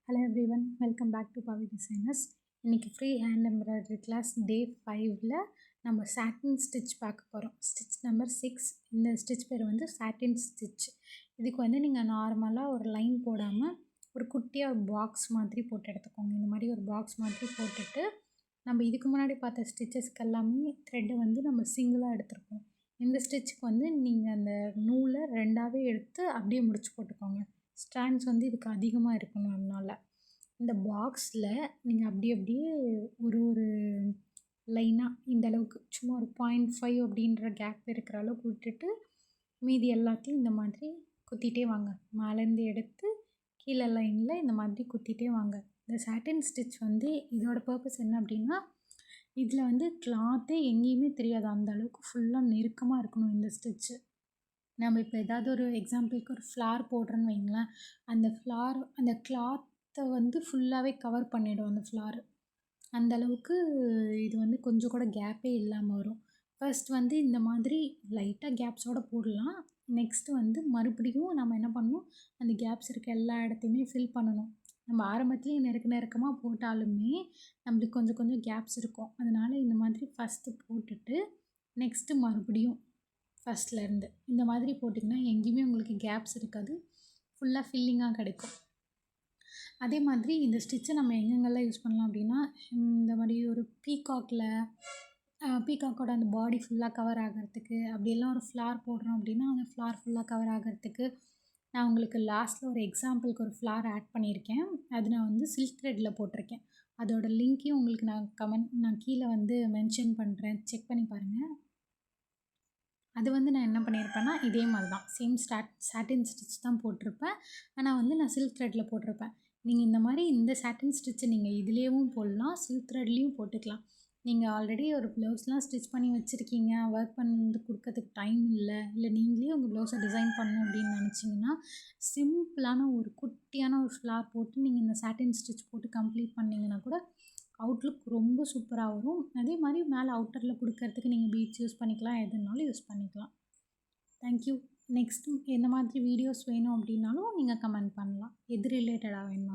Hello everyone, welcome back to Pavi Designers. இன்னைக்கு free hand embroidery class day 5ல் நம்ம satin stitch பார்க்க போகிறோம். Stitch number 6. இந்த ஸ்டிச் பேர் வந்து சாட்டின் ஸ்டிச். இதுக்கு வந்து நீங்கள் நார்மலாக ஒரு லைன் போடாமல் ஒரு குட்டியாக ஒரு பாக்ஸ் மாதிரி போட்டு எடுத்துக்கோங்க. இந்த மாதிரி ஒரு பாக்ஸ் மாதிரி போட்டுட்டு நம்ம இதுக்கு முன்னாடி பார்த்த ஸ்டிச்சஸ்க்கு எல்லாமே த்ரெட்டை வந்து நம்ம சிங்கிளாக எடுத்துருக்கோம். இந்த ஸ்டிச்சுக்கு வந்து நீங்கள் அந்த நூலை ரெண்டாகவே எடுத்து அப்படியே முடிச்சு போட்டுக்கோங்க. ஸ்ட்ராண்ட்ஸ் வந்து இதுக்கு அதிகமாக இருக்கணும். அதனால் இந்த பாக்ஸில் நீங்கள் அப்படியே ஒரு லைனாக இந்த அளவுக்கு சும்மா ஒரு 0.5 அப்படின்ற கேப் இருக்கிற அளவுக்கு விட்டுட்டு மீதி எல்லாத்தையும் இந்த மாதிரி குத்திகிட்டே வாங்க. மேலேருந்து எடுத்து கீழே லைனில் இந்த மாதிரி குத்திகிட்டே வாங்க. இந்த சாட்டின் ஸ்டிச் வந்து இதோட பர்பஸ் என்ன அப்படின்னா, இதில் வந்து கிளாத்தே எங்கேயுமே தெரியாது. அந்த அளவுக்கு ஃபுல்லாக நெருக்கமாக இருக்கணும் இந்த ஸ்டிச்சு. நம்ம இப்போ ஏதாவது ஒரு எக்ஸாம்பிளுக்கு ஒரு ஃப்ளார் போடுறோன்னு வைங்களேன், அந்த கிளாத்தை வந்து ஃபுல்லாகவே கவர் பண்ணிவிடும் அந்த ஃப்ளார். அந்த அளவுக்கு இது வந்து கொஞ்சம் கூட கேப்பே இல்லாமல் வரும். ஃபர்ஸ்ட் வந்து இந்த மாதிரி லைட்டாக கேப்ஸோடு போடலாம். நெக்ஸ்ட்டு வந்து மறுபடியும் நம்ம என்ன பண்ணணும், அந்த கேப்ஸ் இருக்க எல்லா இடத்தையுமே ஃபில் பண்ணணும். நம்ம ஆரம்பத்துலேயே நெருக்கமாக போட்டாலுமே நம்மளுக்கு கொஞ்சம் கேப்ஸ் இருக்கும். அதனால் இந்த மாதிரி ஃபஸ்ட்டு போட்டுட்டு நெக்ஸ்ட்டு மறுபடியும் ஃபஸ்ட்லேருந்து இந்த மாதிரி போட்டிங்கன்னா எங்கேயுமே உங்களுக்கு கேப்ஸ் இருக்காது, ஃபுல்லாக ஃபில்லிங்காக கிடைக்கும். அதே மாதிரி இந்த ஸ்டிச்சை நம்ம எங்கெங்கெல்லாம் யூஸ் பண்ணலாம் அப்படின்னா, இந்த மாதிரி ஒரு பீகாக்கோட அந்த பாடி ஃபுல்லாக கவர் ஆகிறதுக்கு, அப்படியெல்லாம் ஒரு ஃப்ளார் போடுறோம் அப்படின்னா அந்த ஃப்ளார் ஃபுல்லாக கவர் ஆகிறதுக்கு. நான் உங்களுக்கு லாஸ்ட்டில் ஒரு எக்ஸாம்பிளுக்கு ஒரு ஃப்ளார் ஆட் பண்ணியிருக்கேன். அது நான் வந்து சில்க் த்ரெட்டில் போட்டிருக்கேன். அதோட லிங்க்கையும் உங்களுக்கு நான் கீழே வந்து மென்ஷன் பண்ணுறேன், செக் பண்ணி பாருங்கள். அது வந்து நான் என்ன பண்ணியிருப்பேன்னா, இதே மாதிரி தான் சேம் சாட்டின் ஸ்டிச் தான் போட்டிருப்பேன். ஆனால் வந்து நான் சில்க் த்ரெட்டில் போட்டிருப்பேன். நீங்கள் இந்த மாதிரி இந்த சாட்டின் ஸ்டிச்சை நீங்கள் இதுலேயும் போடலாம், சில்க் த்ரெட்லேயும் போட்டுக்கலாம். நீங்கள் ஆல்ரெடி ஒரு ப்ளவுஸ்லாம் ஸ்டிச் பண்ணி வச்சுருக்கீங்க, ஒர்க் பண்ணி கொடுக்கறதுக்கு டைம் இல்லை நீங்களே உங்கள் ப்ளவுஸை டிசைன் பண்ணணும் அப்படின்னு நினச்சிங்கன்னா, சிம்பிளான ஒரு குட்டியான ஒரு ஃப்ளார் போட்டு நீங்கள் இந்த சாட்டின் ஸ்டிச் போட்டு கம்ப்ளீட் பண்ணிங்கன்னா கூட அவுட்லுக் ரொம்ப சூப்பராக வரும். அதே மாதிரி மேலே அவுட்டரில் கொடுக்கறதுக்கு நீங்கள் பீட்ஸ் யூஸ் பண்ணிக்கலாம், எதுனாலும் யூஸ் பண்ணிக்கலாம். தேங்க்யூ. நெக்ஸ்ட்டு எந்த மாதிரி வீடியோஸ் வேணும் அப்படின்னாலும் நீங்கள் கமெண்ட் பண்ணலாம், எது ரிலேட்டடாக வேணுனாலும்.